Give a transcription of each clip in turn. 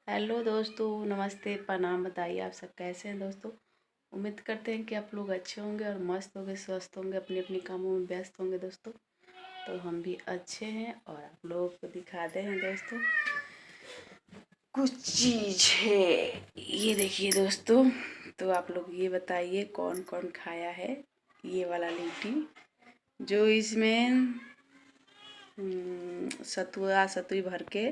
Hello दोस्तों, नमस्ते, प्रणाम। बताइए आप सब कैसे हैं दोस्तों। उम्मीद करते हैं कि आप लोग अच्छे होंगे और मस्त होंगे, स्वस्थ होंगे, अपने अपने कामों में व्यस्त होंगे दोस्तों। तो हम भी अच्छे हैं और आप लोगों को दिखाते हैं दोस्तों कुछ चीज़ है। ये देखिए दोस्तों, तो आप लोग ये बताइए कौन कौन खाया है ये वाला लिट्टी जो इसमें सतुई भर के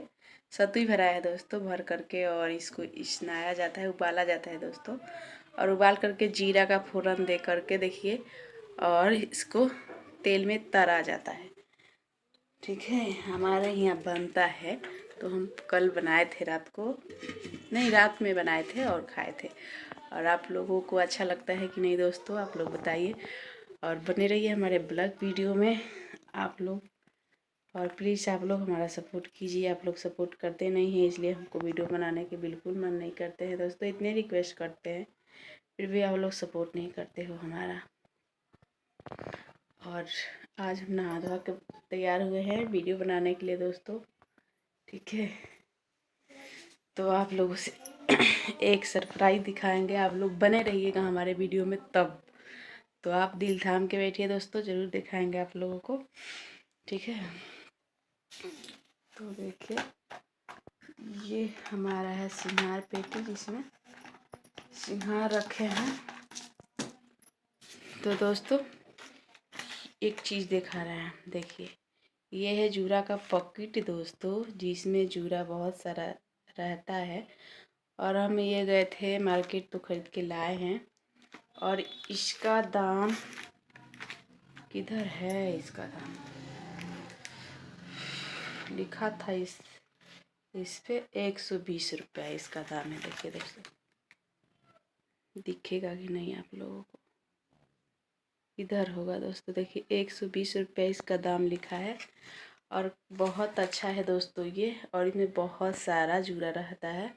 सतुई भरा है दोस्तों, भर करके और इसको इसनाया जाता है, उबाला जाता है दोस्तों। और उबाल करके जीरा का फोड़न दे करके देखिए और इसको तेल में तरा जाता है। ठीक है, हमारे यहाँ बनता है। तो हम कल बनाए थे, रात में बनाए थे और खाए थे। और आप लोगों को अच्छा लगता है कि नहीं दोस्तों, आप लोग बताइए और बने रहिए हमारे ब्लॉग वीडियो में आप लोग। और प्लीज़ आप लोग हमारा सपोर्ट कीजिए। आप लोग सपोर्ट करते नहीं हैं, इसलिए हमको वीडियो बनाने के बिल्कुल मन नहीं करते हैं दोस्तों। इतने रिक्वेस्ट करते हैं फिर भी आप लोग सपोर्ट नहीं करते हो हमारा। और आज हम नहा धोवा के तैयार हुए हैं वीडियो बनाने के लिए दोस्तों। ठीक है, तो आप लोगों से एक सरप्राइज दिखाएंगे। आप लोग बने रहिएगा हमारे वीडियो में तब। तो आप दिल थाम के बैठिए दोस्तों, ज़रूर दिखाएंगे आप लोगों को। ठीक है, तो देखिए ये हमारा है सिंघार पेटी, जिसमें सिंघार रखे हैं। तो दोस्तों एक चीज़ दिखा रहे हैं, देखिए ये है जूरा का पॉकेट दोस्तों, जिसमें जूरा बहुत सारा रहता है। और हम ये गए थे मार्केट तो खरीद के लाए हैं। और इसका दाम किधर है, इसका दाम लिखा था इस पे 120 रुपया इसका दाम है। देखिए दोस्तों, दिखेगा कि नहीं आप लोगों को, इधर होगा दोस्तों। देखिए 120 रुपया इसका दाम लिखा है। और बहुत अच्छा है दोस्तों ये, और इसमें बहुत सारा जूरा रहता है।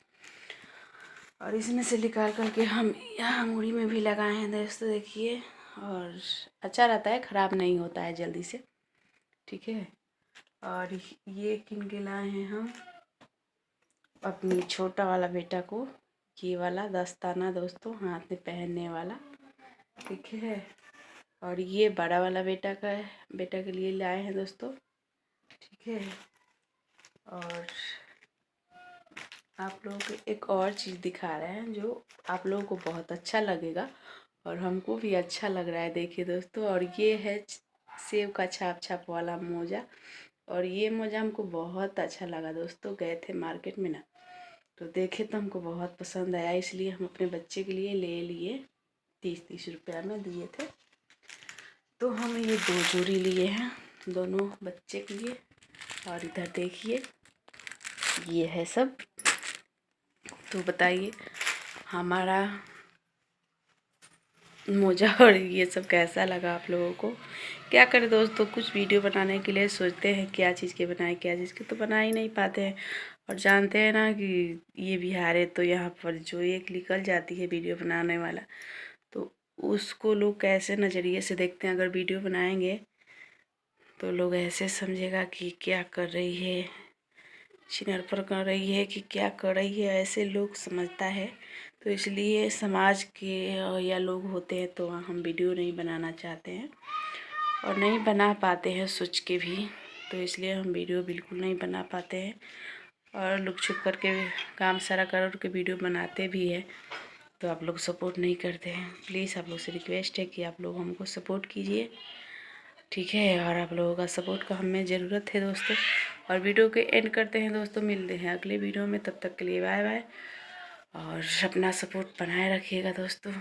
और इसमें से निकाल करके हम यहाँ मूड़ी में भी लगाए हैं दोस्तों, देखिए। और अच्छा रहता है, ख़राब नहीं होता है जल्दी से। ठीक है, और ये किन के लाए हैं हम अपनी छोटा वाला बेटा को, ये वाला दस्ताना दोस्तों, हाथ में पहनने वाला। ठीक है, और ये बड़ा वाला बेटा का है, बेटा के लिए लाए हैं दोस्तों। ठीक है, और आप लोगों को एक और चीज़ दिखा रहे हैं जो आप लोगों को बहुत अच्छा लगेगा और हमको भी अच्छा लग रहा है। देखिए दोस्तों, और ये है सेब का छाप छाप वाला मोजा। और ये मोजा हमको बहुत अच्छा लगा दोस्तों। गए थे मार्केट में ना, तो देखे तो हमको बहुत पसंद आया, इसलिए हम अपने बच्चे के लिए ले लिए। 30-30 रुपया में दिए थे, तो हम ये 2 जोड़ी लिए हैं दोनों बच्चे के लिए। और इधर देखिए ये है सब। तो बताइए हमारा मोजा और ये सब कैसा लगा आप लोगों को। क्या करें दोस्तों, कुछ वीडियो बनाने के लिए सोचते हैं क्या चीज़ के बनाएं, क्या चीज़ के, तो बना ही नहीं पाते हैं। और जानते हैं ना कि ये बिहार है, तो यहाँ पर जो एक निकल जाती है वीडियो बनाने वाला, तो उसको लोग कैसे नज़रिए से देखते हैं। अगर वीडियो बनाएंगे तो लोग ऐसे समझेगा कि क्या कर रही है, छिनरपर कर रही है कि क्या कर रही है, ऐसे लोग समझता है। तो इसलिए समाज के या लोग होते हैं तो हम वीडियो नहीं बनाना चाहते हैं और नहीं बना पाते हैं सोच के भी। तो इसलिए हम वीडियो बिल्कुल नहीं बना पाते हैं और लुक छुप करके काम सारा कर के वीडियो बनाते भी है, तो आप लोग सपोर्ट नहीं करते हैं। प्लीज़ आप लोग से रिक्वेस्ट है कि आप लोग हमको सपोर्ट कीजिए। ठीक है, और आप लोगों का सपोर्ट का हमें ज़रूरत है दोस्तों। और वीडियो के एंड करते हैं दोस्तों, मिलते हैं अगले वीडियो में, तब तक के लिए बाय बाय। और अपना सपोर्ट बनाए रखिएगा दोस्तों।